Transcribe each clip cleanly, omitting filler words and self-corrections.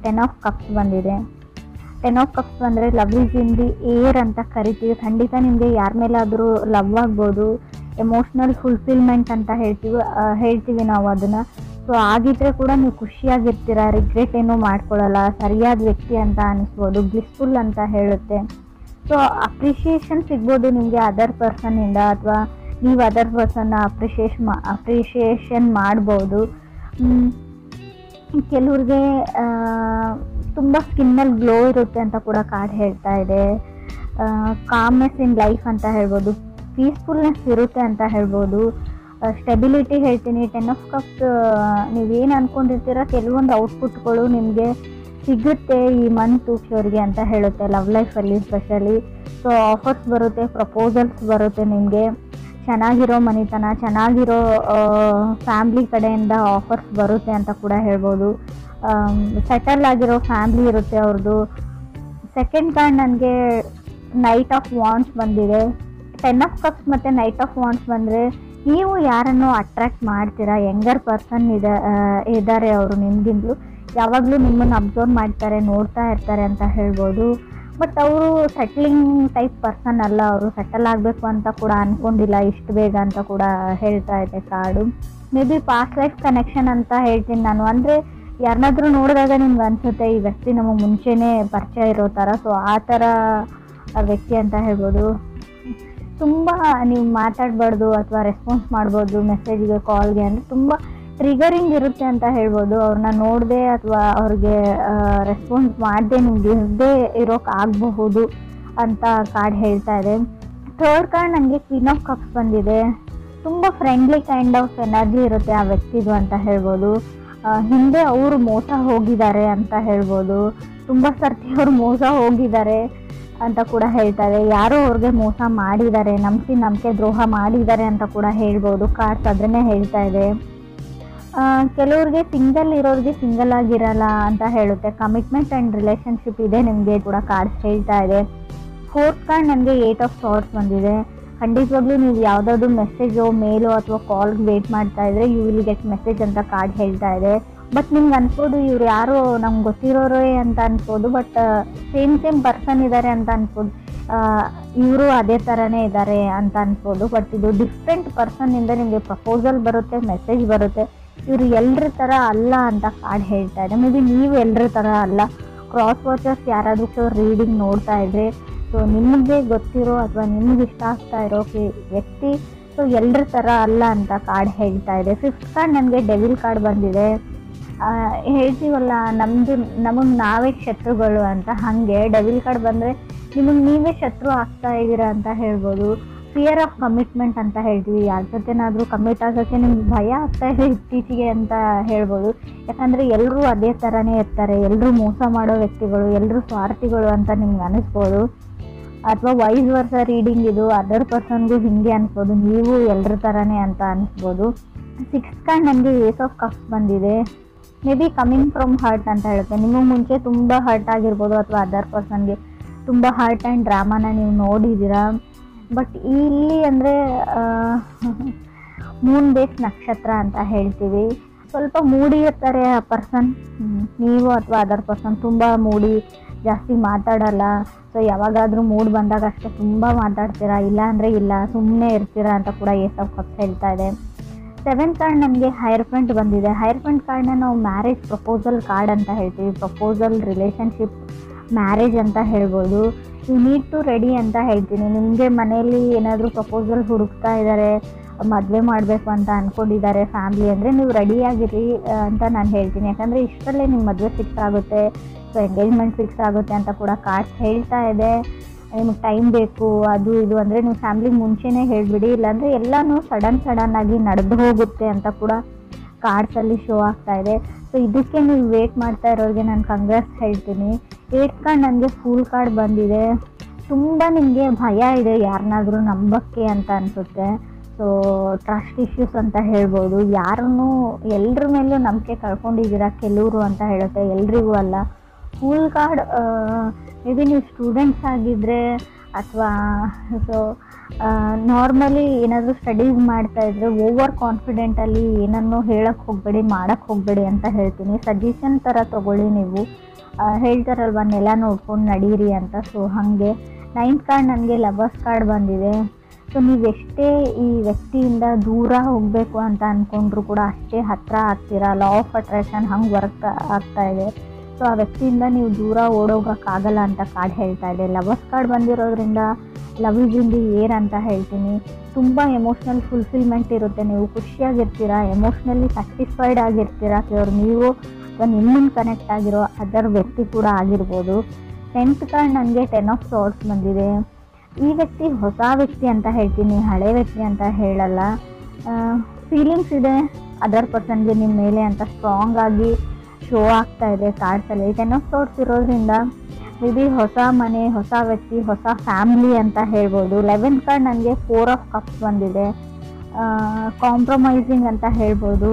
10 of cups ಬಂದಿದೆ. 10 of cups ಬಂದರೆ love is in the air ಅಂತ ಕರಿತೀವಿ. ಖಂಡಿತ ನಿಮಗೆ ಯಾರ ಮೇಲಾದರೂ ಲವ್ ಆಗ್ಬೋದು, ಎಮೋಷ್ನಲ್ ಫುಲ್ಫಿಲ್ಮೆಂಟ್ ಅಂತ ಹೇಳ್ತೀವಿ ನಾವು ಅದನ್ನು. ಸೊ ಆಗಿದ್ದರೆ ಕೂಡ ನೀವು ಖುಷಿಯಾಗಿರ್ತೀರ, ರಿಗ್ರೆಟ್ ಏನೂ ಮಾಡ್ಕೊಳ್ಳಲ್ಲ, ಸರಿಯಾದ ವ್ಯಕ್ತಿ ಅಂತ ಅನಿಸ್ಬೋದು, ಬ್ಲಿಸ್ಫುಲ್ ಅಂತ ಹೇಳುತ್ತೆ. ಸೊ ಅಪ್ರಿಷಿಯೇಷನ್ ಸಿಗ್ಬೋದು ನಿಮಗೆ ಅದರ್ ಪರ್ಸನ್ನಿಂದ, ಅಥವಾ ನೀವು ಅದರ್ ಪರ್ಸನ್ನ ಅಪ್ರಿಷಿಯೇಷನ್ ಮಾಡ್ಬೋದು. ಕೆಲವ್ರಿಗೆ ತುಂಬ ಸ್ಕಿನ್ನಲ್ಲಿ ಗ್ಲೋ ಇರುತ್ತೆ ಅಂತ ಕೂಡ ಕಾರ್ಡ್ ಹೇಳ್ತಾ ಇದೆ. ಕಾಮ್ನೆಸ್ ಇನ್ ಲೈಫ್ ಅಂತ ಹೇಳ್ಬೋದು, ಪೀಸ್ಫುಲ್ನೆಸ್ ಇರುತ್ತೆ ಅಂತ ಹೇಳ್ಬೋದು. ಸ್ಟೆಬಿಲಿಟಿ ಹೇಳ್ತೀನಿ. 10 ಆಫ್ ಕಪ್ಸ್ ನೀವೇನು ಅಂದ್ಕೊಂಡಿರ್ತೀರ ಕೆಲವೊಂದು ಔಟ್ಪುಟ್ಗಳು ನಿಮಗೆ ಸಿಗುತ್ತೆ ಈ ಮಂತ್ ಅವ್ರಿಗೆ ಅಂತ ಹೇಳುತ್ತೆ, ಲವ್ ಲೈಫಲ್ಲಿ ಸ್ಪೆಷಲಿ. ಸೊ ಆಫರ್ಸ್ ಬರುತ್ತೆ, ಪ್ರಪೋಸಲ್ಸ್ ಬರುತ್ತೆ ನಿಮಗೆ, ಚೆನ್ನಾಗಿರೋ ಮನೆತನ, ಚೆನ್ನಾಗಿರೋ ಫ್ಯಾಮ್ಲಿ ಕಡೆಯಿಂದ ಆಫರ್ಸ್ ಬರುತ್ತೆ ಅಂತ ಕೂಡ ಹೇಳ್ಬೋದು. ಸೆಟಲ್ ಆಗಿರೋ ಫ್ಯಾಮ್ಲಿ ಇರುತ್ತೆ ಅವ್ರದ್ದು. ಸೆಕೆಂಡ್ ಕಾರ್ಡ್ ನನಗೆ ನೈಟ್ ಆಫ್ ವಾಂಡ್ಸ್ ಬಂದಿದೆ. 10 ಆಫ್ ಕಪ್ಸ್ ಮತ್ತು ನೈಟ್ ಆಫ್ ವಾಂಡ್ಸ್ ಬಂದರೆ ನೀವು ಯಾರನ್ನು ಅಟ್ರ್ಯಾಕ್ಟ್ ಮಾಡ್ತೀರಾ, ಯಂಗರ್ ಪರ್ಸನ್ ಇದ್ದಾರೆ ಅವರು ನಿಮಗಿಂತಲೂ, ಯಾವಾಗಲೂ ನಿಮ್ಮನ್ನು ಅಬ್ಸರ್ವ್ ಮಾಡ್ತಾರೆ, ನೋಡ್ತಾ ಇರ್ತಾರೆ ಅಂತ ಹೇಳ್ಬೋದು. ಬಟ್ ಅವರು ಸೆಟ್ಲಿಂಗ್ ಟೈಪ್ ಪರ್ಸನ್ ಅಲ್ಲ, ಅವರು ಸೆಟಲ್ ಆಗಬೇಕು ಅಂತ ಕೂಡ ಅಂದ್ಕೊಂಡಿಲ್ಲ ಇಷ್ಟು ಬೇಗ ಅಂತ ಕೂಡ ಹೇಳ್ತಾ ಇದೆ card. May be past life connection ಅಂತ ಹೇಳ್ತೀನಿ ನಾನು. ಅಂದರೆ ಯಾರನ್ನಾದ್ರೂ ನೋಡಿದಾಗ ನಿಮ್ಗೆ ಅನಿಸುತ್ತೆ ಈ ವ್ಯಕ್ತಿ ನಮಗೆ ಮುಂಚೆನೇ ಪರಿಚಯ ಇರೋ ಥರ. ಸೊ ಆ ಥರ ವ್ಯಕ್ತಿ ಅಂತ ಹೇಳ್ಬೋದು. ತುಂಬ ನೀವು ಮಾತಾಡಬಾರ್ದು ಅಥವಾ ರೆಸ್ಪಾನ್ಸ್ ಮಾಡ್ಬೋದು ಮೆಸೇಜ್ಗೆ, ಕಾಲ್ಗೆ, ಅಂದರೆ ತುಂಬ ಟ್ರಿಗರಿಂಗ್ ಇರುತ್ತೆ ಅಂತ ಹೇಳ್ಬೋದು. ಅವ್ರನ್ನ ನೋಡದೆ ಅಥವಾ ಅವ್ರಿಗೆ ರೆಸ್ಪಾನ್ಸ್ ಮಾಡದೆ ನಿಮ್ಗೆ ಇರದೇ ಇರೋಕ್ಕಾಗಬಹುದು ಅಂತ ಕಾರ್ಡ್ ಹೇಳ್ತಾ ಇದೆ. ಥರ್ಡ್ ಕಾರ್ಡ್ ನನಗೆ ಕ್ವೀನ್ ಆಫ್ ಕಪ್ಸ್ ಬಂದಿದೆ. ತುಂಬ ಫ್ರೆಂಡ್ಲಿ ಕೈಂಡ್ ಆಫ್ ಎನರ್ಜಿ ಇರುತ್ತೆ ಆ ವ್ಯಕ್ತಿದು ಅಂತ ಹೇಳ್ಬೋದು. ಹಿಂದೆ ಅವರು ಮೋಸ ಹೋಗಿದ್ದಾರೆ ಅಂತ ಹೇಳ್ಬೋದು, ತುಂಬ ಸರ್ತಿ ಅವರು ಮೋಸ ಹೋಗಿದ್ದಾರೆ ಅಂತ ಕೂಡ ಹೇಳ್ತಾರೆ. ಯಾರೋ ಅವ್ರಿಗೆ ಮೋಸ ಮಾಡಿದ್ದಾರೆ, ನಂಬಿಕೆ ದ್ರೋಹ ಮಾಡಿದ್ದಾರೆ ಅಂತ ಕೂಡ ಹೇಳ್ಬೋದು. ಕಾರ್ಡ್ಸ್ ಅದನ್ನೇ ಹೇಳ್ತಾ ಇದೆ. ಕೆಲವ್ರಿಗೆ ಸಿಂಗಲ್ ಇರೋರಿಗೆ ಸಿಂಗಲ್ ಆಗಿರಲ್ಲ ಅಂತ ಹೇಳುತ್ತೆ. ಕಮಿಟ್ಮೆಂಟ್ ಆ್ಯಂಡ್ ರಿಲೇಷನ್ಶಿಪ್ ಇದೆ ನಿಮಗೆ ಕೂಡ ಕಾರ್ಡ್ಸ್ ಹೇಳ್ತಾ ಇದೆ. ಫೋರ್ತ್ ಕಾರ್ಡ್ ನನಗೆ 8 ಆಫ್ ಸಾರ್ಟ್ಸ್ ಬಂದಿದೆ. ಖಂಡಿತವಾಗ್ಲೂ ನೀವು ಯಾವುದಾದ್ರು ಮೆಸೇಜೋ ಮೇಲೋ ಅಥವಾ ಕಾಲ್ಗೆ ವೇಟ್ ಮಾಡ್ತಾ ಇದ್ರೆ ಯು ವಿಲ್ ಗೆಟ್ ಮೆಸೇಜ್ ಅಂತ ಕಾರ್ಡ್ ಹೇಳ್ತಾ ಇದೆ. ಬಟ್ ನಿಮ್ಗೆ ಅನ್ಬೋದು ಇವ್ರು ಯಾರೋ ನಮ್ಗೆ ಗೊತ್ತಿರೋರೇ ಅಂತ ಅನ್ಬೋದು, ಬಟ್ ಸೇಮ್ ಪರ್ಸನ್ ಇದ್ದಾರೆ ಅಂತ ಅನ್ಬೋದು, ಇವರು ಅದೇ ಥರನೇ ಇದ್ದಾರೆ ಅಂತ ಅನ್ಬೋದು. ಬಟ್ ಇದು ಡಿಫ್ರೆಂಟ್ ಪರ್ಸನ್ನಿಂದ ನಿಮಗೆ ಪ್ರಪೋಸಲ್ ಬರುತ್ತೆ, ಮೆಸೇಜ್ ಬರುತ್ತೆ. ಇವರು ಎಲ್ಲರ ಥರ ಅಲ್ಲ ಅಂತ ಕಾರ್ಡ್ ಹೇಳ್ತಾ ಇದೆ. ಮೇ ಬಿ ನೀವು ಎಲ್ಲರ ಥರ ಅಲ್ಲ. ಕ್ರಾಸ್ ವಾಚರ್ಸ್ ಯಾರಾದರೂ ರೀಡಿಂಗ್ ನೋಡ್ತಾ ಇದ್ರೆ, ಸೊ ನಿಮಗೆ ಗೊತ್ತಿರೋ ಅಥವಾ ನಿಮ್ಗೆ ಇಷ್ಟ ಆಗ್ತಾ ಇರೋ ವ್ಯಕ್ತಿ ಸೊ ಎಲ್ಲರ ಥರ ಅಲ್ಲ ಅಂತ ಕಾರ್ಡ್ ಹೇಳ್ತಾ ಇದೆ. ಫಿಫ್ತ್ ಕಾರ್ಡ್ ನನಗೆ ಡೆವಿಲ್ ಕಾರ್ಡ್ ಬಂದಿದೆ. ಹೇಳ್ತೀವಲ್ಲ ನಮಗೆ ನಾವೇ ಶತ್ರುಗಳು ಅಂತ, ಹಾಗೆ ಡೆವಿಲ್ ಕಾರ್ಡ್ ಬಂದರೆ ನಿಮಗೆ ನೀವೇ ಶತ್ರು ಆಗ್ತಾ ಇದ್ದೀರಾ ಅಂತ ಹೇಳ್ಬೋದು. ಫಿಯರ್ ಆಫ್ ಕಮಿಟ್ಮೆಂಟ್ ಅಂತ ಹೇಳ್ತೀವಿ. ಯಾರ ಜೊತೆನಾದರೂ ಕಮಿಟ್ ಆಗೋಕ್ಕೆ ನಿಮ್ಗೆ ಭಯ ಆಗ್ತಾ ಇದೆ ಇತ್ತೀಚೆಗೆ ಅಂತ ಹೇಳ್ಬೋದು. ಯಾಕಂದರೆ ಎಲ್ಲರೂ ಅದೇ ಥರನೇ ಇರ್ತಾರೆ, ಎಲ್ಲರೂ ಮೋಸ ಮಾಡೋ ವ್ಯಕ್ತಿಗಳು, ಎಲ್ಲರೂ ಸ್ವಾರ್ಥಿಗಳು ಅಂತ ನಿಮ್ಗೆ ಅನ್ನಿಸ್ಬೋದು. ಅಥವಾ ವೈಸ್ ವರ್ಸ ರೀಡಿಂಗ್ ಇದು ಅದರ್ ಪರ್ಸನ್ಗೂ ಹಿಂಗೆ ಅನಿಸ್ಬೋದು, ನೀವು ಎಲ್ಲರ ಥರನೇ ಅಂತ ಅನಿಸ್ಬೋದು. ಸಿಕ್ಸ್ತ್ ಕಾರ್ಡ್ ನನಗೆ ಏಸ್ ಆಫ್ ಕಪ್ಸ್ ಬಂದಿದೆ. May be coming from hurt ಅಂತ ಹೇಳುತ್ತೆ. ನಿಮಗೆ ಮುಂಚೆ ತುಂಬ ಹರ್ಟ್ ಆಗಿರ್ಬೋದು ಅಥವಾ ಅದರ್ ಪರ್ಸನ್ಗೆ ತುಂಬ ಹರ್ಟ್ ಆ್ಯಂಡ್ ಡ್ರಾಮಾನ ನೀವು ನೋಡಿದ್ದೀರಾ. ಬಟ್ ಇಲ್ಲಿ ಅಂದರೆ ಮೂನ್ ಬೇಸ್ ನಕ್ಷತ್ರ ಅಂತ ಹೇಳ್ತೀವಿ. ಸ್ವಲ್ಪ ಮೂಡಿ ಇರ್ತಾರೆ ಆ ಪರ್ಸನ್, ನೀವು ಅಥವಾ ಅದರ್ ಪರ್ಸನ್ ತುಂಬ ಮೂಡಿ, ಜಾಸ್ತಿ ಮಾತಾಡಲ್ಲ. ಸೊ ಯಾವಾಗಾದರೂ ಮೂಡ್ ಬಂದಾಗ ಅಷ್ಟೇ ತುಂಬ ಮಾತಾಡ್ತೀರಾ, ಇಲ್ಲ ಅಂದರೆ ಇಲ್ಲ, ಸುಮ್ಮನೆ ಇರ್ತೀರಾ ಅಂತ ಕೂಡ ಏಸ್ ಆಫ್ ಕಪ್ಸ್ ಹೇಳ್ತಾ ಇದೆ. ಸೆವೆಂತ್ ಕಾರ್ಡ್ ನನಗೆ ಹೈರ್ಫೆಂಟ್ ಬಂದಿದೆ. ಹೈರ್ಫೆಂಟ್ ಕಾರ್ಡ್ನ ನಾವು ಮ್ಯಾರೇಜ್ ಪ್ರಪೋಸಲ್ ಕಾರ್ಡ್ ಅಂತ ಹೇಳ್ತೀವಿ. ಪ್ರಪೋಸಲ್, ರಿಲೇಷನ್ಶಿಪ್, ಮ್ಯಾರೇಜ್ ಅಂತ ಹೇಳ್ಬೋದು. ಯು ನೀಡ್ ಟು ರೆಡಿ ಅಂತ ಹೇಳ್ತೀನಿ. ನಿಮಗೆ ಮನೆಯಲ್ಲಿ ಏನಾದರೂ ಪ್ರಪೋಸಲ್ ಹುಡುಕ್ತಾ ಇದ್ದಾರೆ, ಮದುವೆ ಮಾಡಬೇಕು ಅಂತ ಅಂದ್ಕೊಂಡಿದ್ದಾರೆ ಫ್ಯಾಮ್ಲಿ ಅಂದರೆ ನೀವು ರೆಡಿಯಾಗಿರಿ ಅಂತ ನಾನು ಹೇಳ್ತೀನಿ. ಯಾಕಂದರೆ ಇಷ್ಟರಲ್ಲೇ ನಿಮ್ಮ ಮದುವೆ ಫಿಕ್ಸ್ ಆಗುತ್ತೆ, ಸೊ ಎಂಗೇಜ್ಮೆಂಟ್ ಫಿಕ್ಸ್ ಆಗುತ್ತೆ ಅಂತ ಕೂಡ ಕಾರ್ಡ್ಸ್ ಹೇಳ್ತಾ ಇದೆ. ನಿಮಗೆ ಟೈಮ್ ಬೇಕು ಅದು ಇದು ಅಂದರೆ ನೀವು ಫ್ಯಾಮ್ಲಿಗೆ ಮುಂಚೆನೇ ಹೇಳಿಬಿಡಿ, ಇಲ್ಲಾಂದರೆ ಎಲ್ಲನೂ ಸಡನ್ನಾಗಿ ನಡೆದು ಹೋಗುತ್ತೆ ಅಂತ ಕೂಡ ಕಾರ್ಡ್ಸಲ್ಲಿ ಶೋ ಆಗ್ತಾ ಇದೆ. ಸೊ ಇದಕ್ಕೆ ನೀವು ವೇಟ್ ಮಾಡ್ತಾ ಇರೋರಿಗೆ ನಾನು ಕಂಗ್ರಾಟ್ಸ್ ಹೇಳ್ತೀನಿ. 8th ಕಾರ್ಡ್ ನನಗೆ ಫೂಲ್ ಕಾರ್ಡ್ ಬಂದಿದೆ. ತುಂಬ ನಿಮಗೆ ಭಯ ಇದೆ ಯಾರನ್ನಾದ್ರೂ ನಂಬಕ್ಕೆ ಅಂತ ಅನಿಸುತ್ತೆ. ಸೊ ಟ್ರಸ್ಟ್ ಇಶ್ಯೂಸ್ ಅಂತ ಹೇಳ್ಬೋದು. ಯಾರನ್ನೂ ಎಲ್ಲರ ಮೇಲೂ ನಂಬಿಕೆ ಕಳ್ಕೊಂಡಿದ್ದೀರಾ ಕೆಲವರು ಅಂತ ಹೇಳುತ್ತೆ, ಎಲ್ರಿಗೂ ಅಲ್ಲ. ಫೂಲ್ ಕಾರ್ಡ್ ಮೇ ಬಿ ನೀವು ಸ್ಟೂಡೆಂಟ್ಸ್ ಆಗಿದ್ದರೆ ಅಥವಾ ಸೊ ನಾರ್ಮಲಿ ಏನಾದರೂ ಸ್ಟಡೀಸ್ ಮಾಡ್ತಾಯಿದ್ರೆ ಓವರ್ ಕಾನ್ಫಿಡೆಂಟಲ್ಲಿ ಏನನ್ನೂ ಹೇಳಕ್ಕೆ ಹೋಗಬೇಡಿ, ಮಾಡೋಕ್ಕೆ ಹೋಗಬೇಡಿ ಅಂತ ಹೇಳ್ತೀನಿ. ಸಜೆಷನ್ ಥರ ತೊಗೊಳ್ಳಿ ನೀವು. ಹೇಳ್ತಾರಲ್ವ ನೆಲ ನೋಡ್ಕೊಂಡು ನಡೀರಿ ಅಂತ. ಸೊ ಹಾಗೆ 9th ಕಾರ್ಡ್ ನನಗೆ ಲವರ್ಸ್ ಕಾರ್ಡ್ ಬಂದಿದೆ. ಸೊ ನೀವೆಷ್ಟೇ ಈ ವ್ಯಕ್ತಿಯಿಂದ ದೂರ ಹೋಗಬೇಕು ಅಂತ ಅಂದ್ಕೊಂಡ್ರು ಕೂಡ ಅಷ್ಟೇ ಹತ್ತಿರ ಆಗ್ತೀರಾ. ಲಾ ಆಫ್ ಅಟ್ರಾಕ್ಷನ್ ಹಂಗೆ ವರ್ಕ್ ಆಗ್ತಾ ಇದೆ. ಸೊ ಆ ವ್ಯಕ್ತಿಯಿಂದ ನೀವು ದೂರ ಓಡೋಗೋಕ್ಕಾಗಲ್ಲ ಅಂತ ಕಾರ್ಡ್ ಹೇಳ್ತಾ ಇದೆ. ಲವರ್ಸ್ ಕಾರ್ಡ್ ಬಂದಿರೋದ್ರಿಂದ love is in the air ಅಂತ ಹೇಳ್ತೀನಿ. ತುಂಬ ಎಮೋಷ್ನಲ್ ಫುಲ್ಫಿಲ್ಮೆಂಟ್ ಇರುತ್ತೆ, ನೀವು ಖುಷಿಯಾಗಿರ್ತೀರಾ, ಎಮೋಷ್ನಲಿ ಸ್ಯಾಟಿಸ್ಫೈಡ್ ಆಗಿರ್ತೀರಾ. ಅವ್ರು ನೀವು ಅಥವಾ ನಿಮ್ಮನ್ನು ಕನೆಕ್ಟ್ ಆಗಿರೋ ಅದರ್ ವ್ಯಕ್ತಿ ಕೂಡ ಆಗಿರ್ಬೋದು. 10th ಕಾರ್ಡ್ ನನಗೆ 10 ಆಫ್ ಸಾರ್ಡ್ಸ್ ಬಂದಿದೆ. ಈ ವ್ಯಕ್ತಿ ಹೊಸ ವ್ಯಕ್ತಿ ಅಂತ ಹೇಳ್ತೀನಿ, ಹಳೆ ವ್ಯಕ್ತಿ ಅಂತ ಹೇಳಲ್ಲ. ಫೀಲಿಂಗ್ಸ್ ಇದೆ ಅದರ್ ಪರ್ಸನ್ಗೆ ನಿಮ್ಮ ಮೇಲೆ ಅಂತ ಸ್ಟ್ರಾಂಗ್ ಆಗಿ ಶೋ ಆಗ್ತಾ ಇದೆ ಕಾರ್ಡ್ಸಲ್ಲಿ. 10 ಆಫ್ ಸಾರ್ಡ್ಸ್ ಇರೋದ್ರಿಂದ ಮೇ ಬಿ ಹೊಸ ಮನೆ, ಹೊಸ ವ್ಯಕ್ತಿ, ಹೊಸ ಫ್ಯಾಮಿಲಿ ಅಂತ ಹೇಳ್ಬೋದು. 11th ಕಾರ್ಡ್ ನನಗೆ 4 ಆಫ್ ಕಪ್ಸ್ ಬಂದಿದೆ. ಕಾಂಪ್ರಮೈಸಿಂಗ್ ಅಂತ ಹೇಳ್ಬೋದು.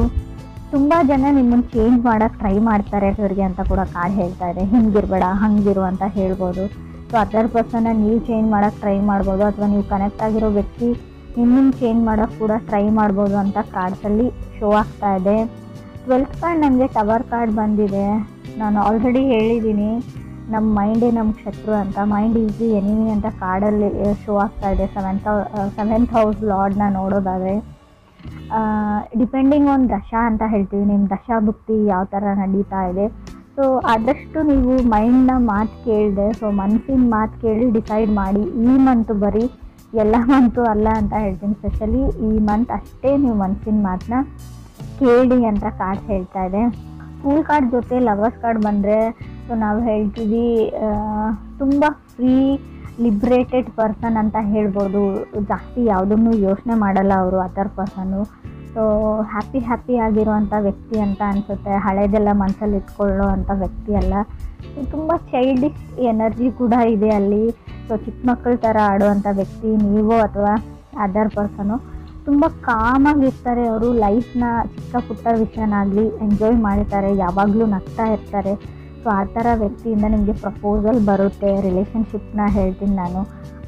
ತುಂಬ ಜನ ನಿಮ್ಮನ್ನು ಚೇಂಜ್ ಮಾಡೋಕ್ಕೆ ಟ್ರೈ ಮಾಡ್ತಾರೆ ಇವರಿಗೆ ಅಂತ ಕೂಡ ಕಾರ್ಡ್ ಹೇಳ್ತಾ ಇದೆ. ಹಿಂಗಿರಬೇಡ ಹಂಗಿರು ಅಂತ ಹೇಳ್ಬೋದು. ಸೊ ಅದರ್ ಪರ್ಸನ್ನ ನೀವು ಚೇಂಜ್ ಮಾಡೋಕ್ಕೆ ಟ್ರೈ ಮಾಡ್ಬೋದು, ಅಥವಾ ನೀವು ಕನೆಕ್ಟ್ ಆಗಿರೋ ವ್ಯಕ್ತಿ ನಿಮ್ಮನ್ನು ಚೇಂಜ್ ಮಾಡೋಕ್ಕೆ ಕೂಡ ಟ್ರೈ ಮಾಡ್ಬೋದು ಅಂತ ಕಾರ್ಡ್ಸಲ್ಲಿ ಶೋ ಆಗ್ತಾ ಇದೆ. 12th ಕಾರ್ಡ್ ನನಗೆ ಟವರ್ ಕಾರ್ಡ್ ಬಂದಿದೆ. ನಾನು ಆಲ್ರೆಡಿ ಹೇಳಿದ್ದೀನಿ, ನಮ್ಮ ಮೈಂಡೇ ನಮ್ಮ ಶತ್ರು ಅಂತ. ಮೈಂಡ್ ಈಸ್ ದಿ ಎನಿಮಿ ಅಂತ ಕಾರ್ಡಲ್ಲಿ ಶೋ ಆಗ್ತಾ ಇದೆ. 7th ಹೌಸ್ ಲಾರ್ಡ್ನ ನೋಡೋದಾದರೆ ಡಿಪೆಂಡಿಂಗ್ ಆನ್ ದಶಾ ಅಂತ ಹೇಳ್ತೀವಿ, ನಿಮ್ಮ ದಶಾ ಭುಕ್ತಿ ಯಾವ ಥರ ನಡೀತಾ ಇದೆ. ಸೊ ಆದಷ್ಟು ನೀವು ಮೈಂಡ್ನ ಮಾತು ಕೇಳಿದೆ, ಸೊ ಮನಸ್ಸಿನ ಮಾತು ಕೇಳಿ ಡಿಸೈಡ್ ಮಾಡಿ. ಈ ಮಂತು ಬರೀ ಎಲ್ಲ ಮಂತು ಅಲ್ಲ ಅಂತ ಹೇಳ್ತೀನಿ, ಸ್ಪೆಷಲಿ ಈ ಮಂತ್ ಅಷ್ಟೇ ನೀವು ಮನಸ್ಸಿನ ಮಾತನ್ನ ಕೇಳಿ ಅಂತ ಕಾರ್ಡ್ ಹೇಳ್ತಾ ಇದೆ. ಫೂಲ್ ಕಾರ್ಡ್ ಜೊತೆ ಲವರ್ಸ್ ಕಾರ್ಡ್ ಬಂದರೆ ಸೊ ನಾವು ಹೇಳ್ತೀವಿ ತುಂಬ ಫ್ರೀ ಲಿಬ್ರೇಟೆಡ್ ಪರ್ಸನ್ ಅಂತ ಹೇಳ್ಬೋದು. ಜಾಸ್ತಿ ಯಾವುದನ್ನು ಯೋಚನೆ ಮಾಡಲ್ಲ ಅವರು ಅದರ್ ಪರ್ಸನ್ನು. ಸೊ ಹ್ಯಾಪಿ ಆಗಿರುವಂಥ ವ್ಯಕ್ತಿ ಅಂತ ಅನಿಸುತ್ತೆ. ಹಳೆದೆಲ್ಲ ಮನಸ್ಸಲ್ಲಿ ಇಟ್ಕೊಳ್ಳೋ ಅಂಥ ವ್ಯಕ್ತಿ ಅಲ್ಲ. ತುಂಬ ಚೈಲ್ಡಿಶ್ ಎನರ್ಜಿ ಕೂಡ ಇದೆ ಅಲ್ಲಿ. ಸೊ ಚಿಕ್ಕ ಮಕ್ಕಳ ಥರ ಆಡುವಂಥ ವ್ಯಕ್ತಿ ನೀವು ಅಥವಾ ಅದರ್ ಪರ್ಸನು. ತುಂಬ ಕಾಮಾಗಿರ್ತಾರೆ ಅವರು. ಲೈಫ್ನ ಚಿಕ್ಕ ಪುಟ್ಟ ವಿಷಯನಾಗಲಿ ಎಂಜಾಯ್ ಮಾಡ್ತಾರೆ, ಯಾವಾಗಲೂ ನಗ್ತಾ ಇರ್ತಾರೆ. ಸೊ ಆ ಥರ ವ್ಯಕ್ತಿಯಿಂದ ನಿಮಗೆ ಪ್ರಪೋಸಲ್ ಬರುತ್ತೆ. ರಿಲೇಷನ್ಶಿಪ್ನ ಹೇಳ್ತೀನಿ ನಾನು,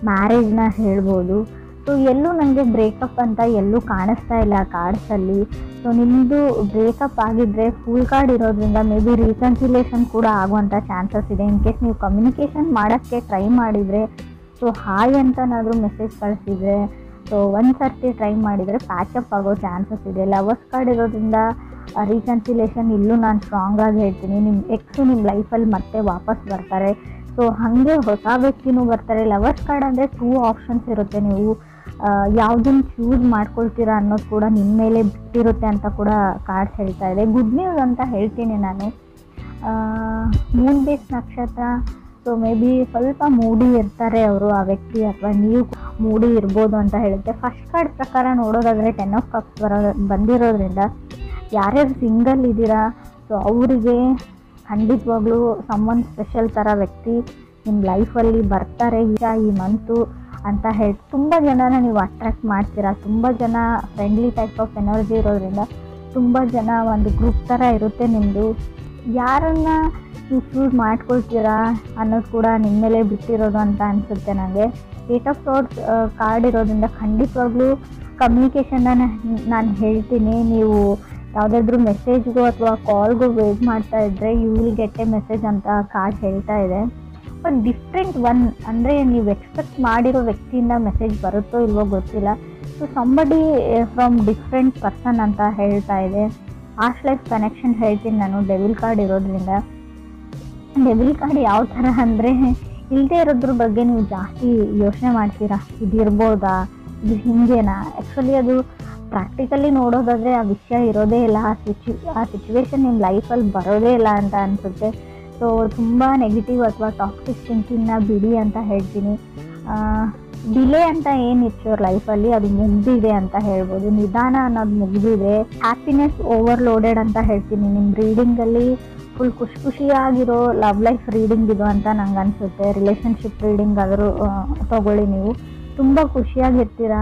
ಮ್ಯಾರೇಜ್ನ ಹೇಳ್ಬೋದು. ಸೊ ಎಲ್ಲೂ ನನಗೆ ಬ್ರೇಕಪ್ ಅಂತ ಎಲ್ಲೂ ಕಾಣಿಸ್ತಾ ಇಲ್ಲ ಕಾರ್ಡ್ಸಲ್ಲಿ. ಸೊ ನಿಮ್ಮದು ಬ್ರೇಕಪ್ ಆಗಿದ್ದರೆ ಫುಲ್ ಕಾರ್ಡ್ ಇರೋದ್ರಿಂದ ಮೇ ಬಿ ರೀಕನ್ಸಿಲೇಷನ್ ಕೂಡ ಆಗುವಂಥ ಚಾನ್ಸಸ್ ಇದೆ. ಇನ್ ಕೇಸ್ ನೀವು ಕಮ್ಯುನಿಕೇಷನ್ ಮಾಡೋಕ್ಕೆ ಟ್ರೈ ಮಾಡಿದರೆ, ಸೊ ಹಾಯ್ ಅಂತನಾದರೂ ಮೆಸೇಜ್ ಕಳಿಸಿದರೆ, ಸೊ ಒಂದು ಸರ್ತಿ ಟ್ರೈ ಮಾಡಿದರೆ ಪ್ಯಾಚಪ್ ಆಗೋ ಚಾನ್ಸಸ್ ಇದೆ. ಲವರ್ಸ್ ಕಾರ್ಡ್ ಇರೋದ್ರಿಂದ ರೀಕನ್ಸಿಲೇಷನ್ ಇಲ್ಲೂ ನಾನು ಸ್ಟ್ರಾಂಗ್ ಆಗಿ ಹೇಳ್ತೀನಿ. ನಿಮ್ಮ ಎಕ್ಸು ನಿಮ್ಮ ಲೈಫಲ್ಲಿ ಮತ್ತೆ ವಾಪಸ್ ಬರ್ತಾರೆ. ಸೊ ಹಾಗೆ ಹೊಸ ವ್ಯಕ್ತಿನೂ ಬರ್ತಾರೆ. ಲವರ್ಸ್ ಕಾರ್ಡ್ ಅಂದರೆ 2 ಆಪ್ಷನ್ಸ್ ಇರುತ್ತೆ, ನೀವು ಯಾವುದನ್ನು ಚೂಸ್ ಮಾಡ್ಕೊಳ್ತೀರಾ ಅನ್ನೋದು ಕೂಡ ನಿಮ್ಮ ಮೇಲೆ ಬಿಟ್ಟಿರುತ್ತೆ ಅಂತ ಕೂಡ ಕಾರ್ಡ್ಸ್ ಹೇಳ್ತಾ ಇದೆ. ಗುಡ್ ನ್ಯೂಸ್ ಅಂತ ಹೇಳ್ತೀನಿ ನಾನು. ಮೂನ್ ಬೇಸ್ ನಕ್ಷತ್ರ, ಸೊ ಮೇ ಬಿ ಸ್ವಲ್ಪ ಮೂಡಿ ಇರ್ತಾರೆ ಅವರು, ಆ ವ್ಯಕ್ತಿ ಅಥವಾ ನೀವು ಮೂಡಿ ಇರ್ಬೋದು ಅಂತ ಹೇಳುತ್ತೆ. ಫಸ್ಟ್ ಕಾರ್ಡ್ ಪ್ರಕಾರ ನೋಡೋದಾದರೆ 10 ಆಫ್ ಕಪ್ಸ್ ಬಂದಿರೋದ್ರಿಂದ ಯಾರ್ಯಾರು ಸಿಂಗಲ್ ಇದ್ದೀರಾ, ಸೊ ಅವರಿಗೆ ಖಂಡಿತವಾಗ್ಲೂ ಸಮ್ಮನ್ ಸ್ಪೆಷಲ್ ಥರ ವ್ಯಕ್ತಿ ನಿಮ್ಮ ಲೈಫಲ್ಲಿ ಬರ್ತಾರೆ ಈ ಮಂತು ಅಂತ ಹೇಳಿ ತುಂಬ ಜನನ ನೀವು ಅಟ್ರ್ಯಾಕ್ಟ್ ಮಾಡ್ತೀರಾ. ತುಂಬ ಜನ ಫ್ರೆಂಡ್ಲಿ ಟೈಪ್ ಆಫ್ ಎನರ್ಜಿ ಇರೋದ್ರಿಂದ ತುಂಬ ಜನ ಒಂದು ಗ್ರೂಪ್ ಥರ ಇರುತ್ತೆ ನಿಮ್ಮದು. ಯಾರನ್ನು ನೀವು ಚೂಸ್ ಮಾಡ್ಕೊಳ್ತೀರಾ ಅನ್ನೋದು ಕೂಡ ನಿಮ್ಮ ಮೇಲೆ ಬಿಟ್ಟಿರೋದು ಅಂತ ಅನಿಸುತ್ತೆ ನನಗೆ. 8 ಆಫ್ ಸಾರ್ಡ್ಸ್ ಕಾರ್ಡ್ ಇರೋದ್ರಿಂದ ಖಂಡಿತವಾಗ್ಲೂ ಕಮ್ಯುನಿಕೇಷನ್ನ ನಾನು ಹೇಳ್ತೀನಿ. ನೀವು ಯಾವುದಾದ್ರೂ ಮೆಸೇಜ್ಗೂ ಅಥವಾ ಕಾಲ್ಗೂ ವೇಟ್ ಮಾಡ್ತಾ ಇದ್ದರೆ you will get a message ಅಂತ ಕಾರ್ಡ್ ಹೇಳ್ತಾ ಇದೆ. ಬಟ್ ಡಿಫ್ರೆಂಟ್ ಒನ್ ಅಂದರೆ ನೀವು ಎಕ್ಸ್ಪೆಕ್ಟ್ ಮಾಡಿರೋ ವ್ಯಕ್ತಿಯಿಂದ ಮೆಸೇಜ್ ಬರುತ್ತೋ ಇಲ್ವೋ ಗೊತ್ತಿಲ್ಲ. So somebody from different person ಅಂತ ಹೇಳ್ತಾ ಇದೆ. ಪಾಸ್ಟ್ ಲೈಫ್ ಕನೆಕ್ಷನ್ ಹೇಳ್ತೀನಿ ನಾನು ಡೆವಿಲ್ ಕಾರ್ಡ್ ಇರೋದ್ರಿಂದ. ಡೆವಿಲ್ ಕಾರ್ಡ್ ಯಾವ ಥರ ಅಂದರೆ ಇಲ್ಲದೆ ಇರೋದ್ರ ಬಗ್ಗೆ ನೀವು ಜಾಸ್ತಿ ಯೋಚನೆ ಮಾಡ್ತೀರಾ, ಇದಿರ್ಬೋದಾ, ಇದು ಹಿಂಗೇನಾ. ಆ್ಯಕ್ಚುಲಿ ಅದು ಪ್ರಾಕ್ಟಿಕಲಿ ನೋಡೋದಾದರೆ ಆ ವಿಷಯ ಇರೋದೇ ಇಲ್ಲ, ಆ ಸಿಚುವೇಶನ್ ನಿಮ್ಮ ಲೈಫಲ್ಲಿ ಬರೋದೇ ಇಲ್ಲ ಅಂತ ಅನಿಸುತ್ತೆ. ಸೊ ತುಂಬ ನೆಗೆಟಿವ್ ಅಥವಾ ಟಾಕ್ಸಿಕ್ ಥಿಂಕಿಂಗ್ನ ಬಿಡಿ ಅಂತ ಹೇಳ್ತೀನಿ. ಡಿಲೇ ಅಂತ ಏನಿತ್ತು ಅವ್ರ ಲೈಫಲ್ಲಿ ಅದು ಮುಗ್ದಿದೆ ಅಂತ ಹೇಳ್ಬೋದು. ನಿಧಾನ ಅನ್ನೋದು ಮುಗ್ದಿದೆ. ಹ್ಯಾಪಿನೆಸ್ ಓವರ್ಲೋಡೆಡ್ ಅಂತ ಹೇಳ್ತೀನಿ. ನಿಮ್ಮ ರೀಡಿಂಗಲ್ಲಿ ಫುಲ್ ಖುಷಿಯಾಗಿರೋ ಲವ್ ಲೈಫ್ ರೀಡಿಂಗ್ ಇದು ಅಂತ ನಂಗೆ ಅನಿಸುತ್ತೆ. ರಿಲೇಷನ್ಶಿಪ್ ರೀಡಿಂಗ್ ಆದರೂ ತೊಗೊಳ್ಳಿ, ನೀವು ತುಂಬ ಖುಷಿಯಾಗಿರ್ತೀರಾ.